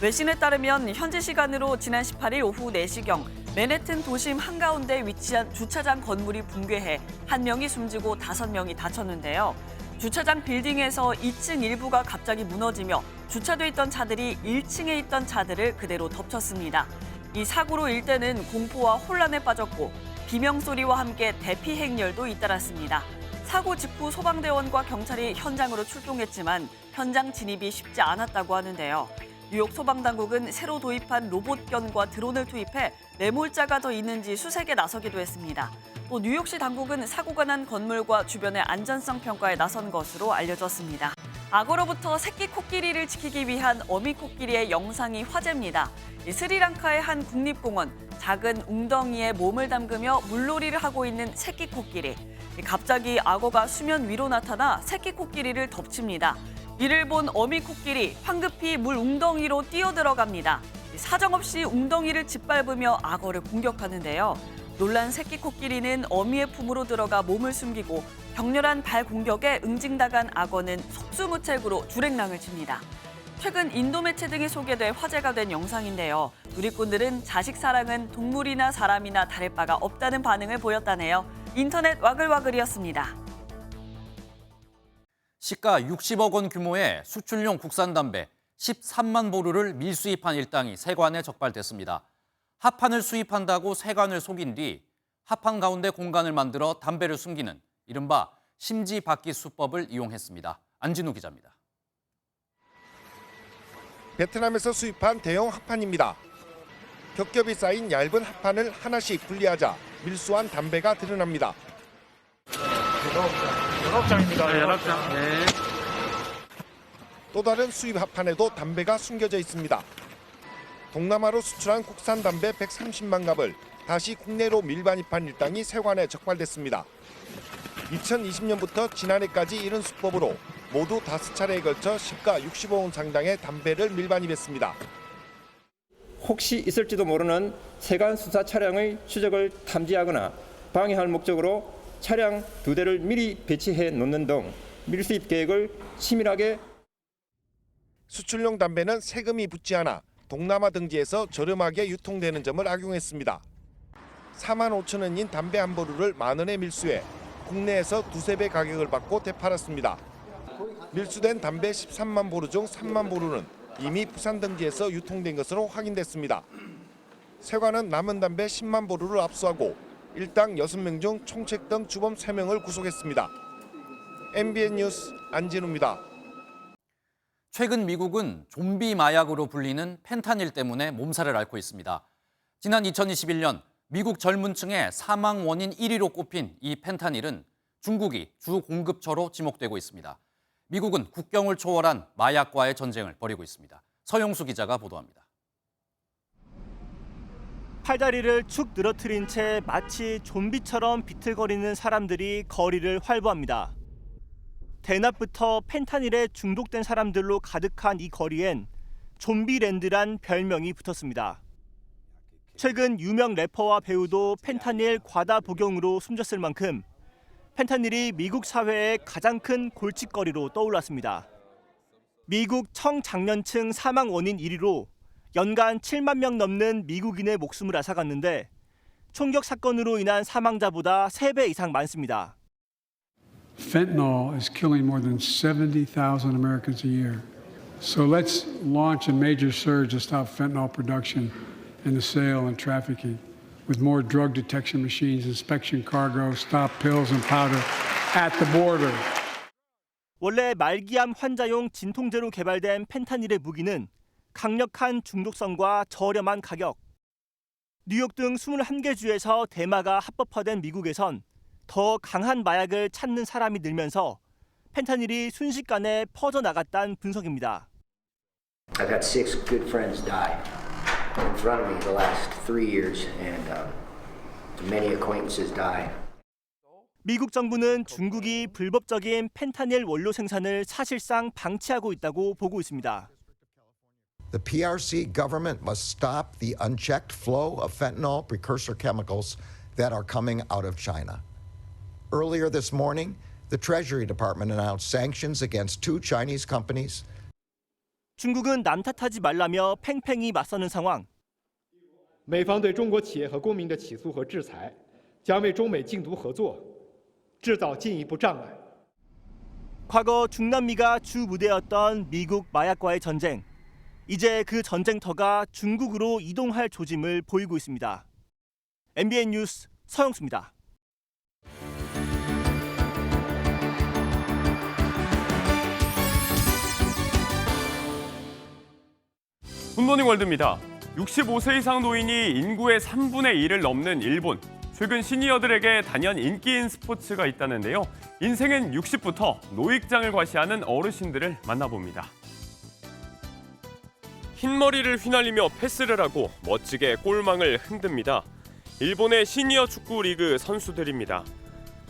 외신에 따르면 현지 시간으로 지난 18일 오후 4시경 맨해튼 도심 한가운데 위치한 주차장 건물이 붕괴해 1명이 숨지고 5명이 다쳤는데요. 주차장 빌딩에서 2층 일부가 갑자기 무너지며 주차돼 있던 차들이 1층에 있던 차들을 그대로 덮쳤습니다. 이 사고로 일대는 공포와 혼란에 빠졌고 비명소리와 함께 대피 행렬도 잇따랐습니다. 사고 직후 소방대원과 경찰이 현장으로 출동했지만 현장 진입이 쉽지 않았다고 하는데요. 뉴욕 소방당국은 새로 도입한 로봇견과 드론을 투입해 매몰자가 더 있는지 수색에 나서기도 했습니다. 또 뉴욕시 당국은 사고가 난 건물과 주변의 안전성 평가에 나선 것으로 알려졌습니다. 악어로부터 새끼 코끼리를 지키기 위한 어미 코끼리의 영상이 화제입니다. 스리랑카의 한 국립공원, 작은 웅덩이에 몸을 담그며 물놀이를 하고 있는 새끼 코끼리. 갑자기 악어가 수면 위로 나타나 새끼 코끼리를 덮칩니다. 이를 본 어미 코끼리 황급히 물 웅덩이로 뛰어들어갑니다. 사정없이 웅덩이를 짓밟으며 악어를 공격하는데요. 놀란 새끼 코끼리는 어미의 품으로 들어가 몸을 숨기고 격렬한 발 공격에 응징당한 악어는 속수무책으로 주랭랑을 칩니다. 최근 인도 매체 등에 소개돼 화제가 된 영상인데요. 누리꾼들은 자식 사랑은 동물이나 사람이나 다를 바가 없다는 반응을 보였다네요. 인터넷 와글와글이었습니다. 시가 60억 원 규모의 수출용 국산 담배 13만 보루를 밀수입한 일당이 세관에 적발됐습니다. 합판을 수입한다고 세관을 속인 뒤 합판 가운데 공간을 만들어 담배를 숨기는 이른바 심지박기 수법을 이용했습니다. 안진우 기자입니다. 베트남에서 수입한 대형 합판입니다. 겹겹이 쌓인 얇은 합판을 하나씩 분리하자 밀수한 담배가 드러납니다. 연합장입니다. 연합장. 네. 또 다른 수입 합판에도 담배가 숨겨져 있습니다. 동남아로 수출한 국산 담배 130만 갑을 다시 국내로 밀반입한 일당이 세관에 적발됐습니다. 2020년부터 지난해까지 이런 수법으로 모두 5차례에 걸쳐 시가 60억 원 상당의 담배를 밀반입했습니다. 혹시 있을지도 모르는 세관 수사 차량의 추적을 탐지하거나 방해할 목적으로 차량 2대를 미리 배치해 놓는 등 밀수입 계획을 치밀하게. 수출용 담배는 세금이 붙지 않아 동남아 등지에서 저렴하게 유통되는 점을 악용했습니다. 4만 5천 원인 담배 한 보루를 만 원에 밀수해 국내에서 2~3배 가격을 받고 되팔았습니다. 밀수된 담배 13만 보루 중 3만 보루는 이미 부산 등지에서 유통된 것으로 확인됐습니다. 세관은 남은 담배 10만 보루를 압수하고 일당 6명 중 총책 등 주범 3명을 구속했습니다. MBN 뉴스 안진우입니다. 최근 미국은 좀비 마약으로 불리는 펜타닐 때문에 몸살을 앓고 있습니다. 지난 2021년 미국 젊은 층의 사망 원인 1위로 꼽힌 이 펜타닐은 중국이 주 공급처로 지목되고 있습니다. 미국은 국경을 초월한 마약과의 전쟁을 벌이고 있습니다. 서영수 기자가 보도합니다. 팔다리를 축 늘어뜨린 채 마치 좀비처럼 비틀거리는 사람들이 거리를 활보합니다. 대낮부터 펜타닐에 중독된 사람들로 가득한 이 거리엔 좀비랜드란 별명이 붙었습니다. 최근 유명 래퍼와 배우도 펜타닐 과다 복용으로 숨졌을 만큼 펜타닐이 미국 사회의 가장 큰 골칫거리로 떠올랐습니다. 미국 청장년층 사망 원인 1위로 연간 7만 명 넘는 미국인의 목숨을 앗아갔는데 총격 사건으로 인한 사망자보다 3배 이상 많습니다. Fentanyl is killing more than 70,000 Americans a year. So let's launch a major surge to stop fentanyl production and the sale and trafficking with more drug detection machines, inspection cargo, stop pills and powder at the border. 원래 말기암 환자용 진통제로 개발된 펜타닐의 무기는 강력한 중독성과 저렴한 가격. 뉴욕 등 21개 주에서 대마가 합법화된 미국에선 더 강한 마약을 찾는 사람이 늘면서 펜타닐이 순식간에 퍼져나갔다는 분석입니다. I've had 6 good friends die in front of me the last 3 years and many acquaintances die. 미국 정부는 중국이 불법적인 펜타닐 원료 생산을 사실상 방치하고 있다고 보고 있습니다. The PRC government must stop the unchecked flow of fentanyl precursor chemicals that are coming out of China. Earlier this morning, the Treasury Department announced sanctions against 2 Chinese companies. 중국은 남 탓하지 말라며 팽팽히 맞서는 상황. 美方对中国企业和公民的起诉和制裁，将为中美竞逐合作制造进一步障碍。 과거 중남미가 주 무대였던 미국 마약과의 전쟁. 이제 그 전쟁터가 중국으로 이동할 조짐을 보이고 있습니다. MBN 뉴스 서영수입니다. 굿모닝 월드입니다. 65세 이상 노인이 인구의 3분의 1을 넘는 일본. 최근 시니어들에게 단연 인기인 스포츠가 있다는데요. 인생은 60부터 노익장을 과시하는 어르신들을 만나봅니다. 흰머리를 휘날리며 패스를 하고 멋지게 골망을 흔듭니다. 일본의 시니어 축구 리그 선수들입니다.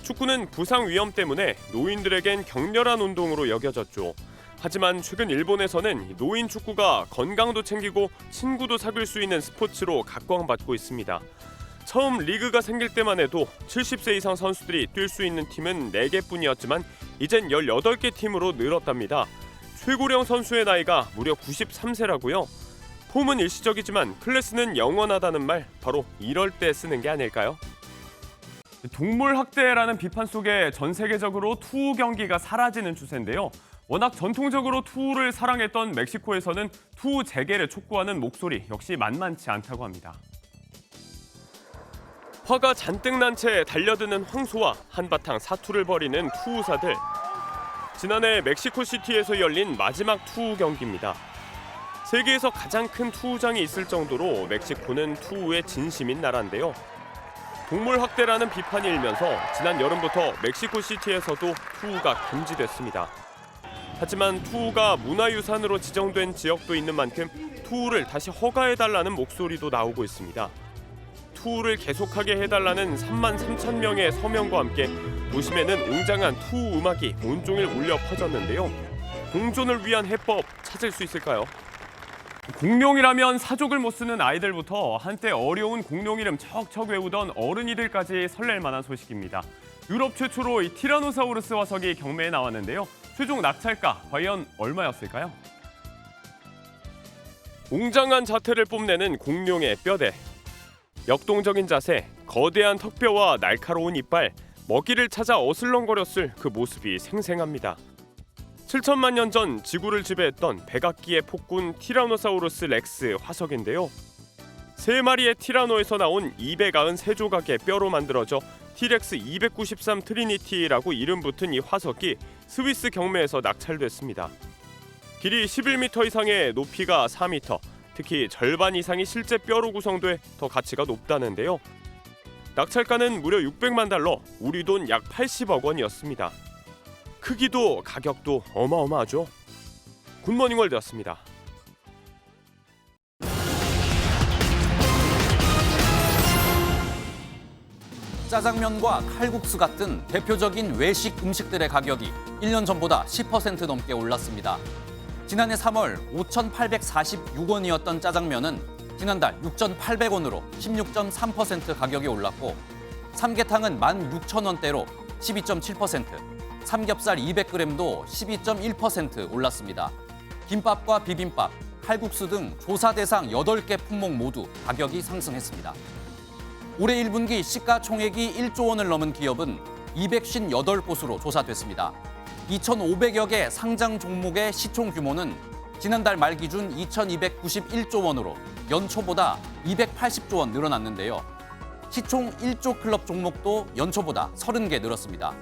축구는 부상 위험 때문에 노인들에겐 격렬한 운동으로 여겨졌죠. 하지만 최근 일본에서는 노인 축구가 건강도 챙기고 친구도 사귈 수 있는 스포츠로 각광받고 있습니다. 처음 리그가 생길 때만 해도 70세 이상 선수들이 뛸 수 있는 팀은 4개뿐이었지만 이젠 18개 팀으로 늘었답니다. 최고령 선수의 나이가 무려 93세라고요. 폼은 일시적이지만 클래스는 영원하다는 말, 바로 이럴 때 쓰는 게 아닐까요? 동물 학대라는 비판 속에 전 세계적으로 투우 경기가 사라지는 추세인데요. 워낙 전통적으로 투우를 사랑했던 멕시코에서는 투우 재개를 촉구하는 목소리 역시 만만치 않다고 합니다. 화가 잔뜩 난 채 달려드는 황소와 한바탕 사투를 벌이는 투우사들. 지난해 멕시코시티에서 열린 마지막 투우 경기입니다. 세계에서 가장 큰 투우장이 있을 정도로 멕시코는 투우의 진심인 나라인데요. 동물 학대라는 비판이 일면서 지난 여름부터 멕시코시티에서도 투우가 금지됐습니다. 하지만 투우가 문화유산으로 지정된 지역도 있는 만큼 투우를 다시 허가해달라는 목소리도 나오고 있습니다. 투우를 계속하게 해달라는 3만 3천 명의 서명과 함께 도심에는 웅장한 투우 음악이 온종일 울려 퍼졌는데요. 공존을 위한 해법 찾을 수 있을까요? 공룡이라면 사족을 못 쓰는 아이들부터 한때 어려운 공룡 이름 척척 외우던 어른이들까지 설렐 만한 소식입니다. 유럽 최초로 이 티라노사우루스 화석이 경매에 나왔는데요. 최종 낙찰가 과연 얼마였을까요? 웅장한 자태를 뽐내는 공룡의 뼈대. 역동적인 자세, 거대한 턱뼈와 날카로운 이빨, 먹이를 찾아 어슬렁거렸을 그 모습이 생생합니다. 7천만 년 전 지구를 지배했던 백악기의 폭군 티라노사우루스 렉스 화석인데요. 3마리의 티라노에서 나온 293조각의 뼈로 만들어져 T-렉스 293 트리니티라고 이름 붙은 이 화석이 스위스 경매에서 낙찰됐습니다. 길이 11m 이상의 높이가 4m, 특히 절반 이상이 실제 뼈로 구성돼 더 가치가 높다는데요. 낙찰가는 무려 600만 달러, 우리 돈 약 80억 원이었습니다. 크기도 가격도 어마어마하죠. 굿모닝 월드였습니다. 짜장면과 칼국수 같은 대표적인 외식 음식들의 가격이 1년 전보다 10% 넘게 올랐습니다. 지난해 3월 5,846원이었던 짜장면은 지난달 6,800원으로 16.3% 가격이 올랐고 삼계탕은 16,000원대로 12.7%, 삼겹살 200g도 12.1% 올랐습니다. 김밥과 비빔밥, 칼국수 등 조사 대상 8개 품목 모두 가격이 상승했습니다. 올해 1분기 시가총액이 1조 원을 넘은 기업은 258곳으로 조사됐습니다. 2,500여 개 상장 종목의 시총 규모는 지난달 말 기준 2,291조 원으로 연초보다 280조 원 늘어났는데요. 시총 1조 클럽 종목도 연초보다 30개 늘었습니다.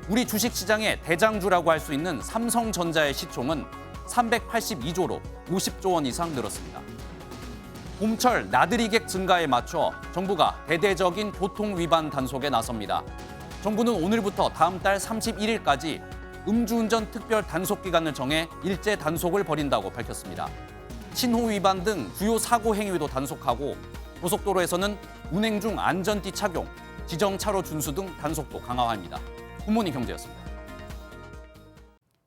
우리 주식시장의 대장주라고 할 수 있는 삼성전자의 시총은 382조로 50조 원 이상 늘었습니다. 봄철 나들이객 증가에 맞춰 정부가 대대적인 교통 위반 단속에 나섭니다. 정부는 오늘부터 다음 달 31일까지 음주운전 특별 단속 기간을 정해 일제 단속을 벌인다고 밝혔습니다. 신호 위반 등 주요 사고 행위도 단속하고 고속도로에서는 운행 중 안전띠 착용, 지정 차로 준수 등 단속도 강화합니다. 굿모닝 경제였습니다.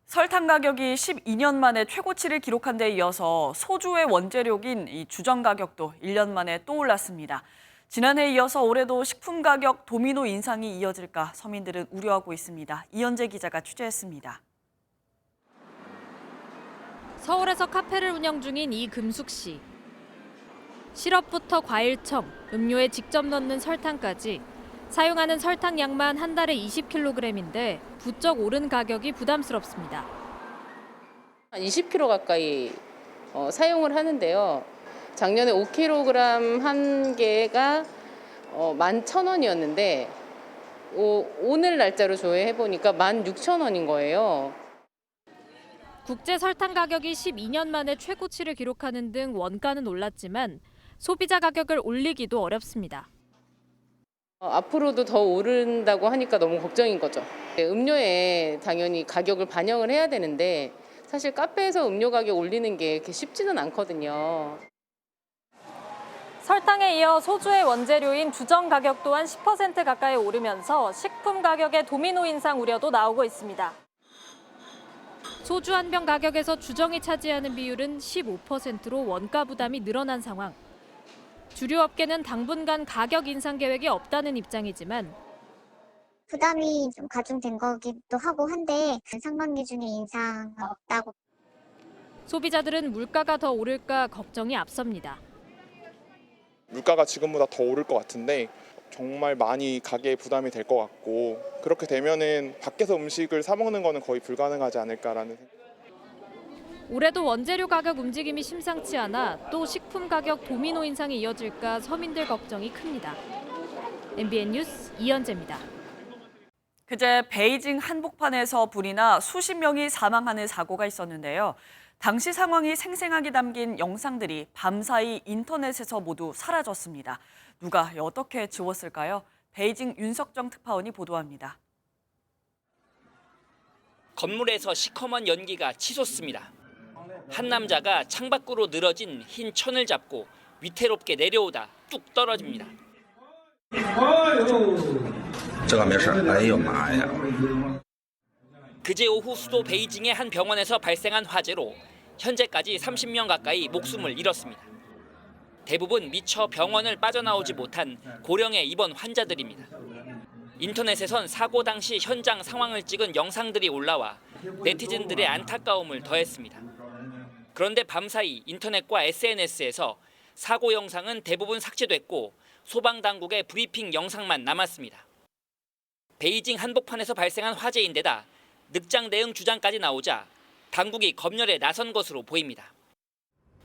설탕 가격이 12년 만에 최고치를 기록한 데 이어서 소주의 원재료인 이 주정 가격도 1년 만에 또 올랐습니다. 지난해에 이어서 올해도 식품 가격 도미노 인상이 이어질까 서민들은 우려하고 있습니다. 이현재 기자가 취재했습니다. 서울에서 카페를 운영 중인 이금숙 씨. 시럽부터 과일청, 음료에 직접 넣는 설탕까지 사용하는 설탕 양만 한 달에 20kg인데 부쩍 오른 가격이 부담스럽습니다. 20kg 가까이 사용을 하는데요. 작년에 5kg 한 개가 11,000원이었는데 오늘 날짜로 조회해보니까 16,000원인 거예요. 국제 설탕 가격이 12년 만에 최고치를 기록하는 등 원가는 올랐지만 소비자 가격을 올리기도 어렵습니다. 앞으로도 더 오른다고 하니까 너무 걱정인 거죠. 음료에 당연히 가격을 반영을 해야 되는데 사실 카페에서 음료 가격 올리는 게 그렇게 쉽지는 않거든요. 설탕에 이어 소주의 원재료인 주정 가격 또한 10% 가까이 오르면서 식품 가격의 도미노 인상 우려도 나오고 있습니다. 소주 한 병 가격에서 주정이 차지하는 비율은 15%로 원가 부담이 늘어난 상황. 주류 업계는 당분간 가격 인상 계획이 없다는 입장이지만 부담이 좀 가중된 거기도 하고 한데 상반기 중에 인상은 없다고. 소비자들은 물가가 더 오를까 걱정이 앞섭니다. 물가가 지금보다 더 오를 것 같은데 정말 많이 가게에 부담이 될 것 같고 그렇게 되면은 밖에서 음식을 사 먹는 거는 거의 불가능하지 않을까라는 생각. 올해도 원재료 가격 움직임이 심상치 않아 또 식품 가격 도미노 인상이 이어질까 서민들 걱정이 큽니다. MBN 뉴스 이현재입니다. 그제 베이징 한복판에서 불이 나 수십 명이 사망하는 사고가 있었는데요. 당시 상황이 생생하게 담긴 영상들이 밤사이 인터넷에서 모두 사라졌습니다. 누가 어떻게 지웠을까요? 베이징 윤석정 특파원이 보도합니다. 건물에서 시커먼 연기가 치솟습니다. 한 남자가 창밖으로 늘어진 흰 천을 잡고 위태롭게 내려오다 뚝 떨어집니다. 그제 오후 수도 베이징의 한 병원에서 발생한 화재로 현재까지 30명 가까이 목숨을 잃었습니다. 대부분 미처 병원을 빠져나오지 못한 고령의 입원 환자들입니다. 인터넷에선 사고 당시 현장 상황을 찍은 영상들이 올라와 네티즌들의 안타까움을 더했습니다. 그런데 밤사이 인터넷과 SNS에서 사고 영상은 대부분 삭제됐고 소방당국의 브리핑 영상만 남았습니다. 베이징 한복판에서 발생한 화재인데다 늑장 대응 주장까지 나오자 당국이 검열에 나선 것으로 보입니다.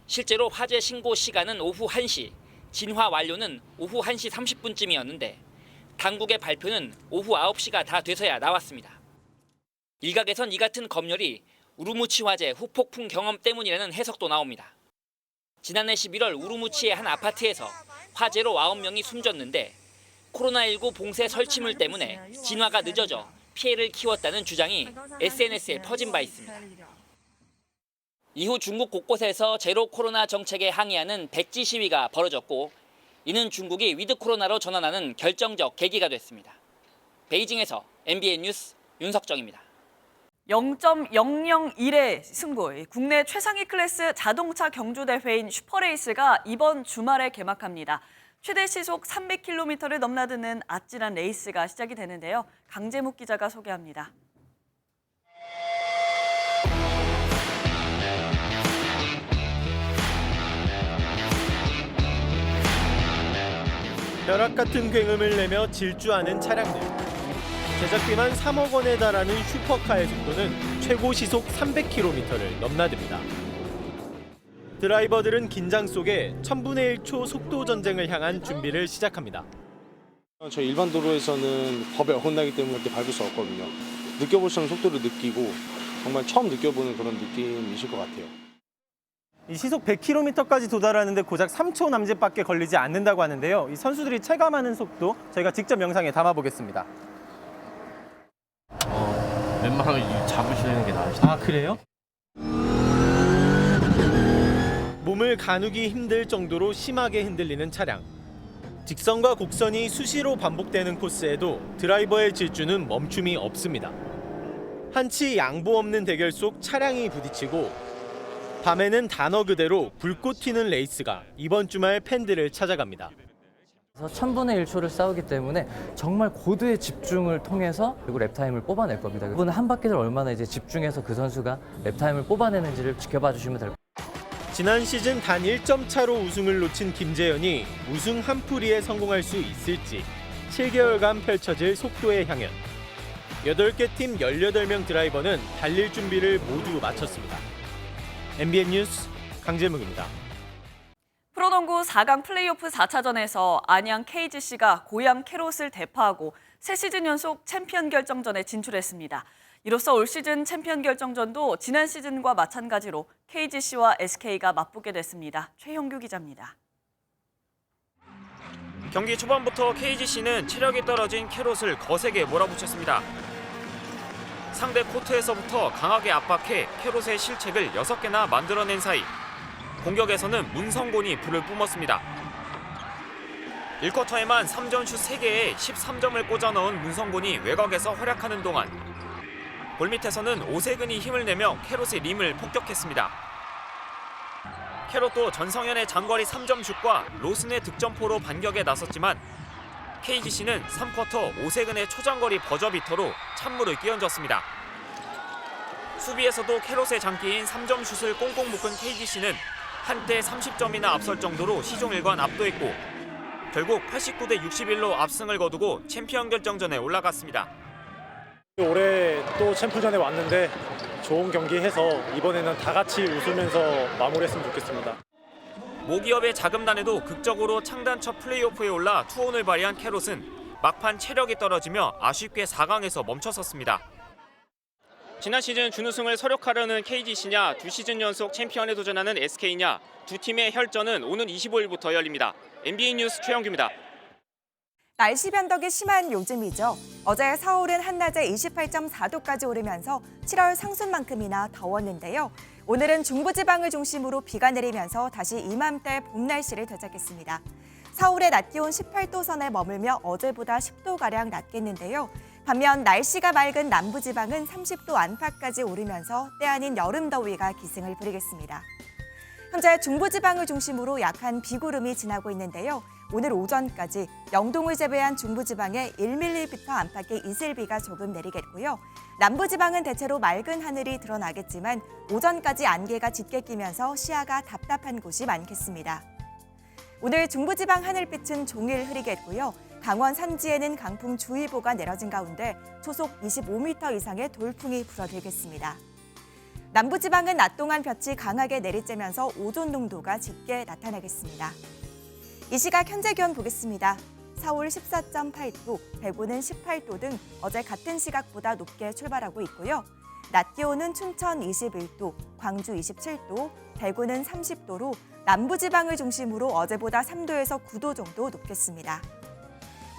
실제로 화재 신고 시간은 오후 1시, 진화 완료는 오후 1시 30분쯤이었는데 당국의 발표는 오후 9시가 다 돼서야 나왔습니다. 일각에선 이 같은 검열이 우루무치 화재 후폭풍 경험 때문이라는 해석도 나옵니다. 지난해 11월 우루무치의 한 아파트에서 화재로 9명이 숨졌는데 코로나19 봉쇄 설치물 때문에 진화가 늦어져 피해를 키웠다는 주장이 SNS에 퍼진 바 있습니다. 이후 중국 곳곳에서 제로 코로나 정책에 항의하는 백지 시위가 벌어졌고 이는 중국이 위드 코로나로 전환하는 결정적 계기가 됐습니다. 베이징에서 MBN 뉴스 윤석정입니다. 0.001의 승부, 국내 최상위 클래스 자동차 경주대회인 슈퍼레이스가 이번 주말에 개막합니다. 최대 시속 300km를 넘나드는 아찔한 레이스가 시작이 되는데요. 강재묵 기자가 소개합니다. 벼락 같은 굉음을 내며 질주하는 차량들. 제작비만 3억 원에 달하는 슈퍼카의 속도는 최고 시속 300km를 넘나듭니다. 드라이버들은 긴장 속에 1000분의 1초 속도 전쟁을 향한 준비를 시작합니다. 저희 일반 도로에서는 법에 어긋나기 때문에 이렇게 밟을 수 없거든요. 느껴보시는 속도를 느끼고 정말 처음 느껴보는 그런 느낌이실 것 같아요. 이 시속 100km까지 도달하는데 고작 3초 남짓밖에 걸리지 않는다고 하는데요. 이 선수들이 체감하는 속도 저희가 직접 영상에 담아보겠습니다. 웬만하면 잡으시는 게 나으시죠. 아, 그래요? 몸을 가누기 힘들 정도로 심하게 흔들리는 차량. 직선과 곡선이 수시로 반복되는 코스에도 드라이버의 질주는 멈춤이 없습니다. 한치 양보 없는 대결 속 차량이 부딪히고 밤에는 단어 그대로 불꽃 튀는 레이스가 이번 주말 팬들을 찾아갑니다. 1000분의 1초를 싸우기 때문에 정말 고도의 집중을 통해서 그리고 랩타임을 뽑아낼 겁니다. 그분은 한 바퀴를 얼마나 이제 집중해서 그 선수가 랩타임을 뽑아내는지를 지켜봐 주시면 될 겁니다. 지난 시즌 단 1점 차로 우승을 놓친 김재현이 우승 한풀이에 성공할 수 있을지 7개월간 펼쳐질 속도의 향연. 8개 팀 18명 드라이버는 달릴 준비를 모두 마쳤습니다. MBN 뉴스 강재묵입니다. 프로농구 4강 플레이오프 4차전에서 안양 KGC가 고양 캐롯을 대파하고 새 시즌 연속 챔피언 결정전에 진출했습니다. 이로써 올 시즌 챔피언 결정전도 지난 시즌과 마찬가지로 KGC와 SK가 맞붙게 됐습니다. 최형규 기자입니다. 경기 초반부터 KGC는 체력이 떨어진 캐롯을 거세게 몰아붙였습니다. 상대 코트에서부터 강하게 압박해 캐롯의 실책을 6개나 만들어낸 사이 공격에서는 문성곤이 불을 뿜었습니다. 1쿼터에만 3점 슛 3개에 13점을 꽂아 넣은 문성곤이 외곽에서 활약하는 동안 골밑에서는 오세근이 힘을 내며 캐롯의 림을 폭격했습니다. 캐롯도 전성현의 장거리 3점 슛과 로슨의 득점포로 반격에 나섰지만 KGC는 3쿼터 오세근의 초장거리 버저비터로 찬물을 끼얹었습니다. 수비에서도 캐롯의 장기인 3점 슛을 꽁꽁 묶은 KGC는 한때 30점이나 앞설 정도로 시종일관 압도했고 결국 89대 61로 압승을 거두고 챔피언 결정전에 올라갔습니다. 올해 또 챔프전에 왔는데 좋은 경기 해서 이번에는 다 같이 웃으면서 마무리했으면 좋겠습니다. 모기업의 자금난에도 극적으로 창단 첫 플레이오프에 올라 투혼을 발휘한 캐롯은 막판 체력이 떨어지며 아쉽게 4강에서 멈춰섰습니다. 지난 시즌 준우승을 서력하려는 KGC냐, 2시즌 연속 챔피언에 도전하는 SK냐, 두 팀의 혈전은 오는 25일부터 열립니다. MBN 뉴스 최영규입니다. 날씨 변덕이 심한 요즘이죠. 어제 서울은 한낮에 28.4도까지 오르면서 7월 상순만큼이나 더웠는데요. 오늘은 중부지방을 중심으로 비가 내리면서 다시 이맘때 봄 날씨를 되찾겠습니다. 서울의 낮 기온 18도 선에 머물며 어제보다 10도가량 낮겠는데요. 반면 날씨가 맑은 남부지방은 30도 안팎까지 오르면서 때 아닌 여름 더위가 기승을 부리겠습니다. 현재 중부지방을 중심으로 약한 비구름이 지나고 있는데요. 오늘 오전까지 영동을 제외한 중부지방에 1mm 안팎의 이슬비가 조금 내리겠고요. 남부지방은 대체로 맑은 하늘이 드러나겠지만 오전까지 안개가 짙게 끼면서 시야가 답답한 곳이 많겠습니다. 오늘 중부지방 하늘빛은 종일 흐리겠고요. 강원 산지에는 강풍주의보가 내려진 가운데 초속 25m 이상의 돌풍이 불어들겠습니다. 남부지방은 낮 동안 볕이 강하게 내리쬐면서 오존 농도가 짙게 나타나겠습니다. 이 시각 현재 기온 보겠습니다. 서울 14.8도, 대구는 18도 등 어제 같은 시각보다 높게 출발하고 있고요. 낮 기온은 춘천 21도, 광주 27도, 대구는 30도로 남부지방을 중심으로 어제보다 3도에서 9도 정도 높겠습니다.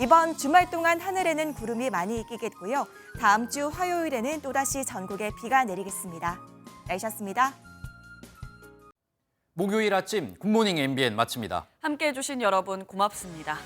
이번 주말 동안 하늘에는 구름이 많이 끼겠고요. 다음 주 화요일에는 또다시 전국에 비가 내리겠습니다. 날씨였습니다. 목요일 아침 굿모닝 MBN 마칩니다. 함께해 주신 여러분 고맙습니다.